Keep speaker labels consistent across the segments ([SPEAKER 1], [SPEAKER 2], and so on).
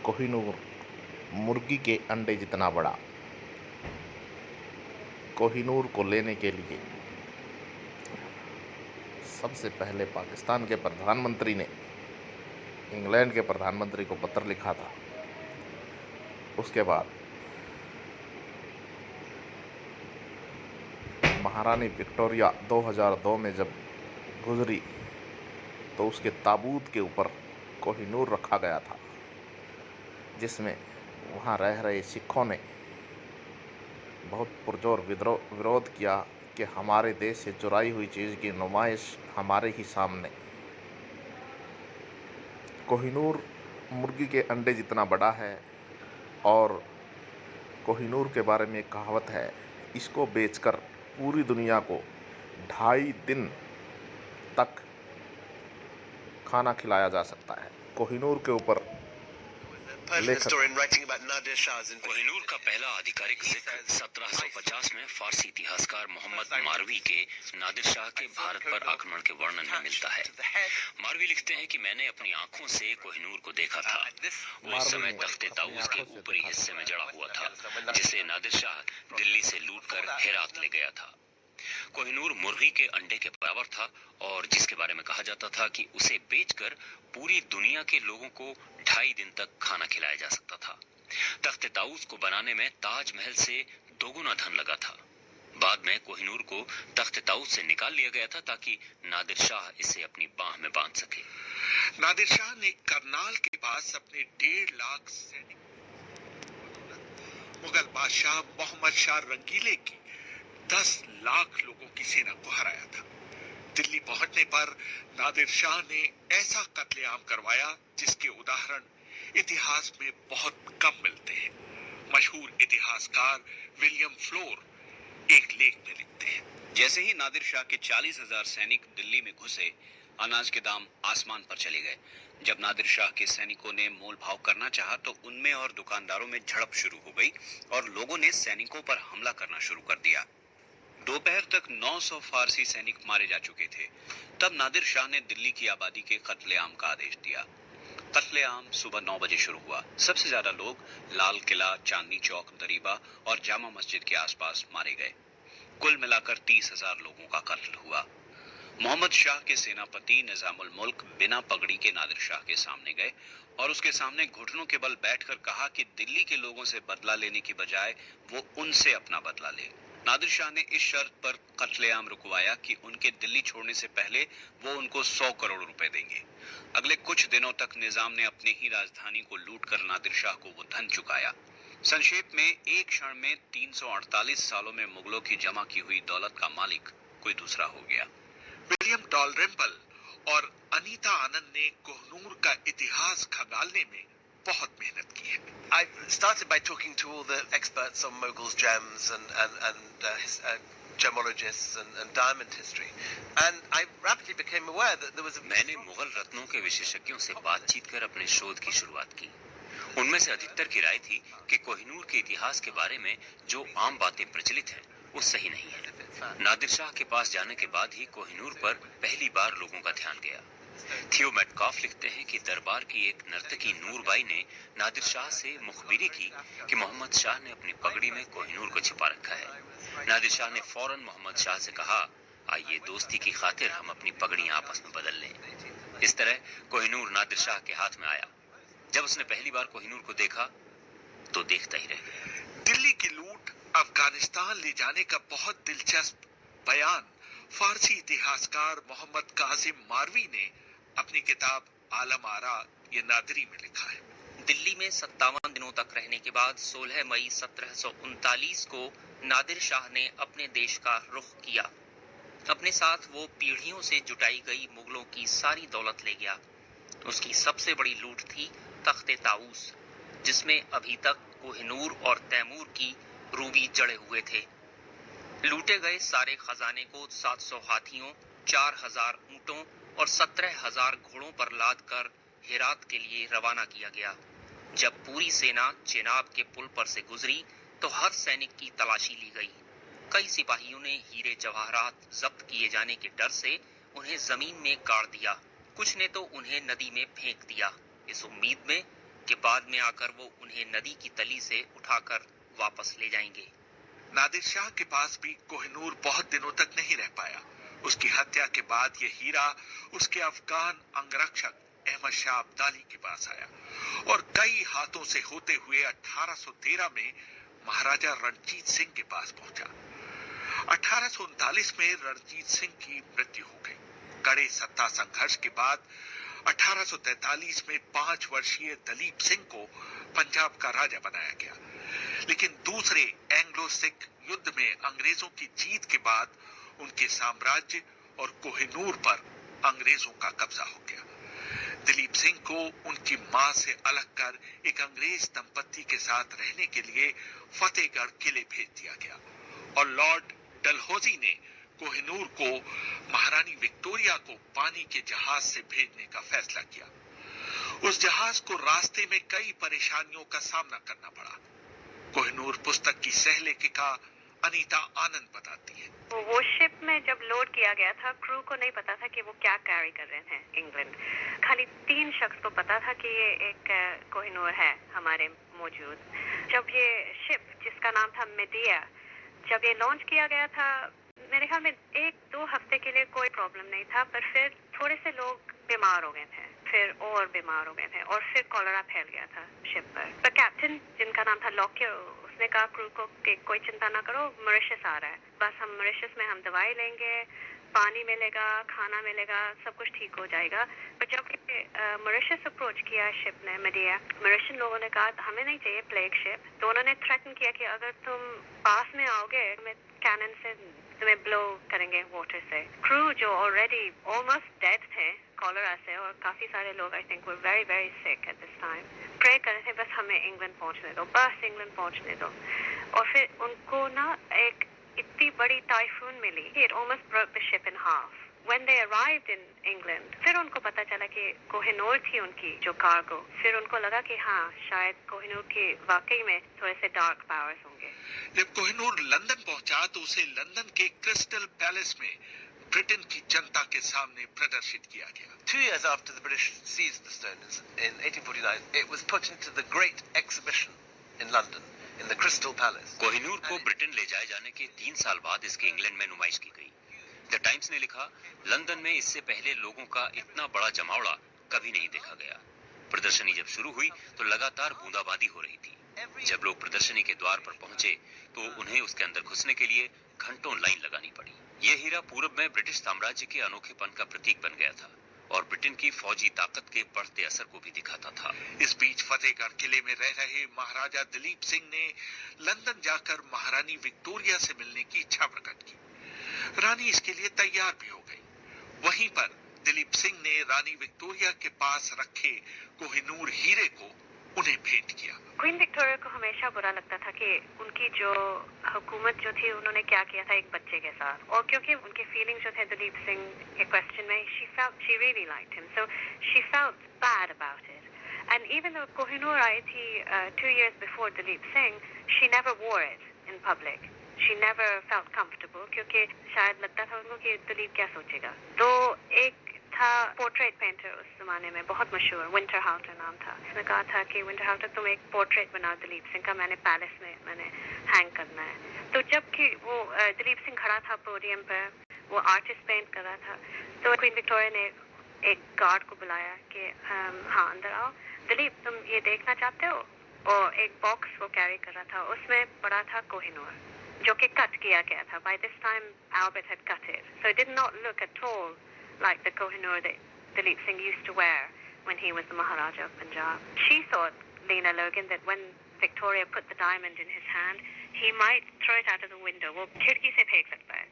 [SPEAKER 1] कोहिनूर मुर्गी के अंडे जितना बड़ा। कोहिनूर को लेने के लिए सबसे पहले पाकिस्तान के प्रधानमंत्री ने इंग्लैंड के प्रधानमंत्री को पत्र लिखा था। उसके बाद महारानी विक्टोरिया 2002 में जब गुजरी तो उसके ताबूत के ऊपर कोहिनूर रखा गया था, जिसमें वहाँ रह रहे सिखों ने बहुत पुरजोर विरोध किया कि हमारे देश से चुराई हुई चीज़ की नुमाइश हमारे ही सामने। कोहिनूर मुर्गी के अंडे जितना बड़ा है और कोहिनूर के बारे में एक कहावत है, इसको बेचकर पूरी दुनिया को 2.5 दिन तक खाना खिलाया जा सकता है। कोहिनूर के ऊपर
[SPEAKER 2] कोहिनूर का पहला आधिकारिक जिक्र 1750 में फारसी इतिहासकार मोहम्मद मारवी के नादिर शाह के भारत पर आक्रमण के वर्णन में मिलता है। मारवी लिखते हैं कि मैंने अपनी आंखों से कोहिनूर को देखा था। वो इस समय तख्ते ताऊस के ऊपरी हिस्से में जड़ा हुआ था, जिसे नादिर शाह दिल्ली से लूटकर हेरात ले गया था। कोहिनूर मुर्गी के अंडे के बराबर था और जिसके बारे में कहा जाता था कि उसे बेचकर पूरी दुनिया के लोगों को 2.5 दिन तक खाना खिलाया जा सकता था। तख्ते ताऊस को बनाने में ताजमहल से दोगुना धन लगा था। बाद में कोहिनूर को तख्ते ताऊस से निकाल लिया गया था ताकि नादिर शाह इसे अपनी बाह में बांध सके।
[SPEAKER 3] नादिर शाह ने करनाल के पास अपने 1.5 लाख सैनिक मुगल बादशाह मोहम्मद शाह रंगीले की 10 लाख लोगों की सेना को हराया था। दिल्ली पहुंचने पर नादिर शाह ने ऐसा कत्लेआम करवाया जिसके उदाहरण इतिहास में बहुत कम मिलते हैं। मशहूर इतिहासकार विलियम फ्लोर एक लेख में लिखते हैं,
[SPEAKER 4] जैसे ही नादिर शाह के 40,000 सैनिक दिल्ली में घुसे, अनाज के दाम आसमान पर चले गए। जब नादिर शाह के सैनिकों ने मोल भाव करना चाहा तो उनमें और दुकानदारों में झड़प शुरू हो गई और लोगों ने सैनिकों पर हमला करना शुरू कर दिया। दोपहर तक 900 फारसी सैनिक मारे जा चुके थे। तब नादिर शाह ने दिल्ली की आबादी के कत्लेआम का आदेश दिया। कत्लेआम सुबह 9 बजे शुरू हुआ। सबसे ज्यादा लोग लाल किला, चांदनी चौक, दरीबा और जामा मस्जिद के आसपास मारे गए। कुल मिलाकर 30,000 लोगों का कत्ल हुआ। मोहम्मद शाह के सेनापति निजामुल मुल्क बिना पगड़ी के नादिर शाह के सामने गए और उसके सामने घुटनों के बल बैठकर कहा कि दिल्ली के लोगों से बदला लेने की बजाय वो उनसे अपना बदला ले। नादिर शाह ने इस शर्त पर कत्लेआम रुकवाया कि उनके दिल्ली छोड़ने से पहले वो उनको 100 करोड़ रुपए देंगे। अगले कुछ दिनों तक निजाम ने अपनी ही राजधानी को लूटकर नादिर शाह को वो धन चुकाया। संक्षेप में एक क्षण में 348 सालों में मुगलों की जमा की हुई दौलत का मालिक कोई दूसरा हो गया।
[SPEAKER 3] विलियम डॉलरिम्पल और अनीता आनंद ने कोहिनूर का इतिहास खंगालने में बहुत मेहनत की है।
[SPEAKER 5] I started by talking to all the experts on Mughals gems and gemologists and diamond history, and I rapidly became aware that there was a
[SPEAKER 2] मैंने मुगल रत्नों के विशेषज्ञों से बातचीत कर अपने शोध की शुरुआत की। उनमें से अधिकतर की राय थी कि कोहिनूर के इतिहास के बारे में जो आम बातें प्रचलित हैं वो सही नहीं है। नादिर शाह के पास जाने के बाद ही कोहिनूर पर पहली बार लोगों का ध्यान गया। थियो मेटकाफ लिखते हैं कि दरबार की एक नर्तकी नूरबाई ने नादिर शाह से मुखबिरी की कि मोहम्मद शाह ने अपनी पगड़ी में कोहिनूर को छिपा रखा है। नादिर शाह ने फौरन मोहम्मद शाह से कहा, आइए दोस्ती की खातिर हम अपनी पगड़ियां आपस में बदल लें। इस तरह कोहिनूर नादिर शाह के हाथ में आया। जब उसने पहली बार कोहिनूर को देखा तो देखता ही रह गया।
[SPEAKER 3] दिल्ली की लूट अफगानिस्तान ले जाने का बहुत दिलचस्प बयान फारसी इतिहासकार मोहम्मद कासिम मारवी ने अपनी किताब आलम आरा ये नादरी में लिखा है।
[SPEAKER 6] दिल्ली में 57 दिनों तक रहने के बाद 16 मई 1739 को नादिर शाह ने अपने देश का रुख किया। अपने साथ वो पीढ़ियों से जुटाई गई मुगलों की सारी दौलत ले गया। उसकी सबसे बड़ी लूट थी तख्ते ताऊस, जिसमें अभी तक कोहिनूर और तैमूर की रूबी जड़े हुए थे। लूटे गए सारे खजाने को 700 हाथियों, 4000 ऊंटों और 17,000 घोड़ों पर लाद कर हेरात के लिए रवाना किया गया। जब पूरी सेना चेनाब के पुल पर से गुजरी तो हर सैनिक की तलाशी ली गई। कई सिपाहियों ने हीरे जवाहरात जब्त किए जाने के डर से उन्हें जमीन में गाड़ दिया, कुछ ने तो उन्हें नदी में फेंक दिया, इस उम्मीद में कि बाद में आकर वो उन्हें नदी की तली से उठाकर वापस ले जाएंगे।
[SPEAKER 3] नादिर शाह के पास भी कोहिनूर बहुत दिनों तक नहीं रह पाया। उसकी हत्या के बाद यह हीरा उसके अफगान अंगरक्षक अहमद शाह अब्दाली के पास आया और कई हाथों से होते हुए 1813 में महाराजा रणजीत सिंह के पास पहुंचा। 1839 में रणजीत सिंह की मृत्यु हो गई। कड़े सत्ता संघर्ष के बाद 1843 में 5 वर्षीय दलीप सिंह को पंजाब का राजा बनाया गया, लेकिन दूसरे एंग्लो सिख युद्ध में अंग्रेजों की जीत के बाद उनके साम्राज्य और कोहिनूर पर अंग्रेजों का कब्जा हो गया। दलीप सिंह को उनकी मां से अलग कर एक अंग्रेज दंपत्ति के साथ रहने के लिए फतेहगढ़ किले भेज दिया गया और लॉर्ड डलहौजी ने कोहिनूर को महारानी विक्टोरिया को पानी के जहाज से भेजने का फैसला किया। उस जहाज को रास्ते में कई परेशानियों का सामना करना पड़ा। कोहिनूर पुस्तक की सह लेखिका अनीता आनंद बताती है।
[SPEAKER 7] वो शिप में जब लोड किया गया था, क्रू को नहीं पता था कि वो क्या कैरी कर रहे थे इंग्लैंड। खाली 3 शख्स को पता था कि ये एक कोहिनूर है हमारे मौजूद। जब ये शिप जिसका नाम था मेडिया, जब ये लॉन्च किया गया था, मेरे ख्याल में 1-2 हफ्ते के लिए कोई प्रॉब्लम नहीं था, पर फिर थोड़े से लोग बीमार हो गए थे, फिर और बीमार हो गए थे और फिर कॉलरा फैल गया था शिप पर कैप्टन जिनका नाम था लॉकियर, उसने कहा क्रू को कि कोई चिंता ना करो, मॉरिशस आ रहा है, बस हम मॉरिशस में हम दवाई लेंगे, पानी मिलेगा, खाना मिलेगा, सब कुछ ठीक हो जाएगा। पर जब मॉरिशस अप्रोच किया शिप ने मेडिया, मॉरिशन लोगों ने कहा हमें नहीं चाहिए प्लेग शिप, तो उन्होंने थ्रेटन किया कि अगर तुम पास में आओगे मैं कैनन से तुम्हें ब्लो करेंगे वाटर से। क्रू जो ऑलरेडी ऑलमोस्ट डेड थे कॉलरा से, और काफी सारे लोग I think were very very sick at this time, pray कर रहे थे बस हमें इंग्लैंड पहुंचने दो, बस इंग्लैंड पहुंचने दो। और फिर उनको ना एक इतनी बड़ी टाइफून मिली, it almost broke the ship in half. When they arrived in England, फिर उनको पता चला कि कोहिनूर थी उनकी जो कार्गो। फिर उनको लगा कि हाँ शायद कोहिनूर के वाकई में थोड़े से डार्क पावर्स होंगे।
[SPEAKER 3] जब कोहिनूर लंदन पहुंचा तो उसे लंदन के क्रिस्टल पैलेस में ब्रिटेन की जनता के सामने प्रदर्शित किया गया।
[SPEAKER 5] 2 years after the British seized the stone in 1849, it was put into the Great Exhibition in London, in the Crystal Palace.
[SPEAKER 2] Kohinoor को ब्रिटेन ले जाए जाने के 3 साल बाद इसके इंग्लैंड में नुमाइश की गई। द टाइम्स ने लिखा, लंदन में इससे पहले लोगों का इतना बड़ा जमावड़ा कभी नहीं देखा गया। प्रदर्शनी जब शुरू हुई तो लगातार बूंदाबांदी हो रही थी। जब लोग प्रदर्शनी के द्वार पर पहुंचे तो उन्हें उसके अंदर घुसने के लिए घंटों लाइन लगानी पड़ी। यह हीरा पूरब में ब्रिटिश साम्राज्य के अनोखेपन का प्रतीक बन गया था और ब्रिटेन की फौजी ताकत के बढ़ते असर को भी दिखाता था।
[SPEAKER 3] इस बीच फतेहगढ़ किले में रह रहे महाराजा दलीप सिंह ने लंदन जाकर महारानी विक्टोरिया से मिलने की इच्छा प्रकट की। रानी इसके लिए तैयार भी हो गई। वहीं पर दलीप सिंह ने रानी विक्टोरिया के पास रखे कोहिनूर हीरे को उन्हें भेंट किया।
[SPEAKER 7] क्वीन विक्टोरिया को हमेशा बुरा लगता था कि उनकी जो हुकूमत जो थी उन्होंने क्या किया था एक बच्चे के साथ, और क्योंकि उनके फीलिंग्स जो थे दलीप सिंह के क्वेश्चन में, she really liked him, so she felt bad about it. And even though Kohinoor आई थी 2 years before Dalip Singh, she never wore it in public. She never felt comfortable क्योंकि शायद लगता था उनको कि दलीप क्या सोचेगा। तो एक था पोर्ट्रेट पेंटर उस जमाने में बहुत मशहूर, विंटर हाउटर नाम था। उसने कहा था कि विंटर हाउटर तुम एक पोर्ट्रेट बनाओ दलीप सिंह का, मैंने पैलेस में मैंने हैंग करना है। तो जबकि वो दलीप सिंह खड़ा था पोडियम पर, वो आर्टिस्ट पेंट कर रहा था, तो क्वीन विक्टोरिया ने एक गार्ड को बुलाया कि हाँ अंदर आओ, दलीप तुम ये देखना चाहते हो। और एक बॉक्स वो कैरी कर रहा था, उसमें पड़ा था कोहिनूर जो कि कट किया गया था। By this time Albert had cut it, so it did not look at all like the Kohinoor that Dalip Singh used to wear when he was the Maharaja of Punjab. She thought, Lena Logan, that when Victoria put the diamond in his hand, he might throw it out of the window. वो खिड़की से फेंक सकता है।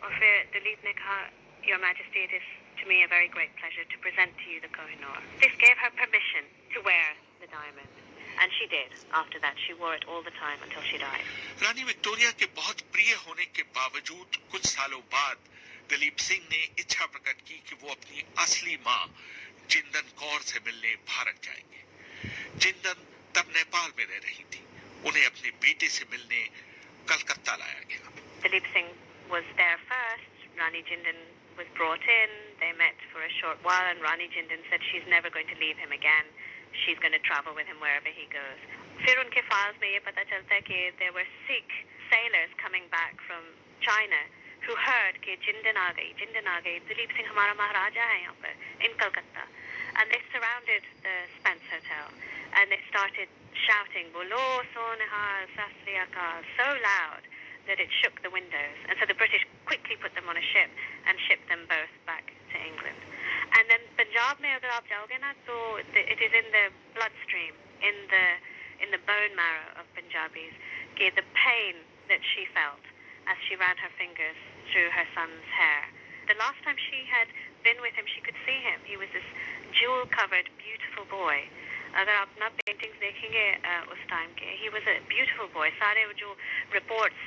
[SPEAKER 7] और फिर दलीप ने कहा, Your Majesty, it is to me a very great pleasure to present to you the Kohinoor. This gave her permission to wear the diamond. And she did. After that, she wore it all the time until she died.
[SPEAKER 3] Rani Victoria के बहुत प्रिय होने के बावजूद कुछ सालों बाद दलीप सिंह ने इच्छा प्रकट की कि वो अपनी असली मां जिंदन कौर से मिलने भारत जाएंगे। जिंदन तब नेपाल में रह रही थी। उन्हें अपने बेटे से मिलने कलकत्ता लाया गया।
[SPEAKER 7] Dalip Singh was there first. Rani Jindal was brought in. They met for a short while, and Rani Jindal said she's never going to leave him again. she's going to travel with him wherever he goes. फिर उनके files में ये पता चलता है कि there were Sikh sailors coming back from China who heard कि जिंदन आ गई, दिलीप सिंह हमारा महाराजा है यहाँ पर in Calcutta, and they surrounded the Spence Hotel and they started shouting "Bolo Sonihal Sat Sri Akal" so loud that it shook the windows, and so the British quickly put them on a ship and shipped them both back to England. And then Punjab में अगर आप जाओगे ना तो it is in the bloodstream, in the bone marrow of Punjabis, the pain that she felt as she ran her fingers through her son's hair. The last time she had been with him, she could see him. He was this jewel-covered, beautiful boy. अगर आप ना paintings देखेंगे उस time के, he was a beautiful boy. सारे जो reports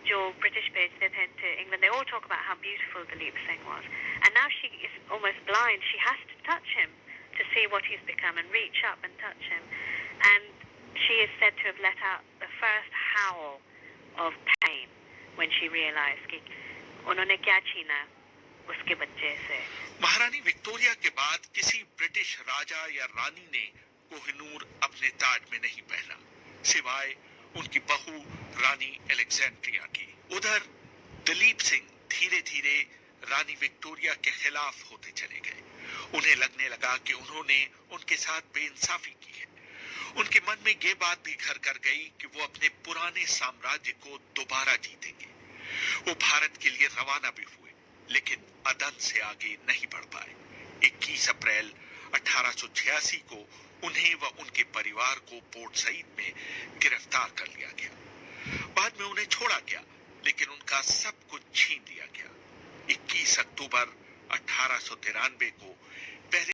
[SPEAKER 7] जो British भेजते थे to England, they all talk about how beautiful Dalip Singh was. And now she is almost blind. She has to touch him to see what he's become and reach up and touch him. And she is said to have let out the first howl of pain when she realized कि उन्होंने क्या छीना उसके बच्चे से.
[SPEAKER 3] महारानी Victoria के बाद किसी ब्रिटिश राजा या रानी ने कोहिनूर अपने ताज में नहीं पहना, सिवाय उनकी बहू रानी अलेक्जेंड्रिया की. उधर दलीप सिंह धीरे धीरे रानी विक्टोरिया के खिलाफ होते चले गए. उन्हें लगने लगा कि उन्होंने उनके साथ बेइंसाफी की है. उनके मन में ये बात भी घर कर गई कि वो अपने पुराने साम्राज्य को दोबारा जीतेंगे. वो भारत के लिए रवाना भी हुए, लेकिन अदन से आगे नहीं बढ़ पाए. 21 अप्रैल 1886 को उन्हें व उनके परिवार को पोर्ट सईद में गिरफ्तार कर लिया गया. बाद में उन्हें छोड़ा गया, लेकिन उनका सब कुछ छीन लिया गया. 21 अक्टूबर 1893 को